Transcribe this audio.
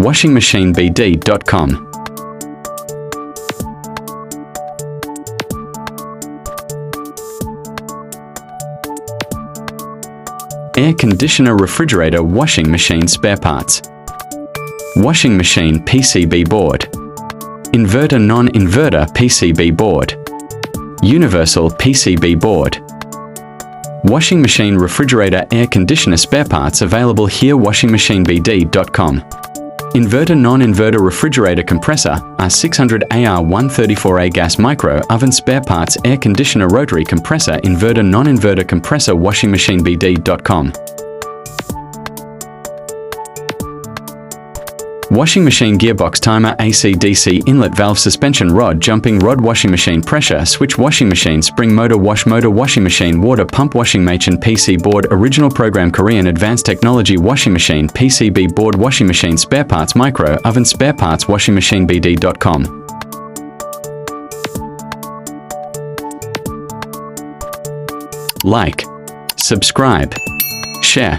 washingmachinebd.com. Air conditioner, refrigerator, washing machine spare parts. Washing machine PCB board. Inverter, non-inverter PCB board. Universal PCB board. Washing machine, refrigerator, air conditioner spare parts available here. washingmachinebd.com. Inverter, non-inverter refrigerator compressor, R600 AR134A gas micro oven spare parts, air conditioner, rotary compressor, inverter, non-inverter compressor, washingmachinebd.com. Washing machine gearbox, timer, AC/DC inlet valve, suspension rod, jumping rod, washing machine pressure switch, washing machine spring motor, wash motor, washing machine water pump, washing machine PC board, original program, Korean advanced technology, washing machine PCB board, washing machine spare parts, micro oven spare parts, washingmachinebd.com. Like, subscribe, share.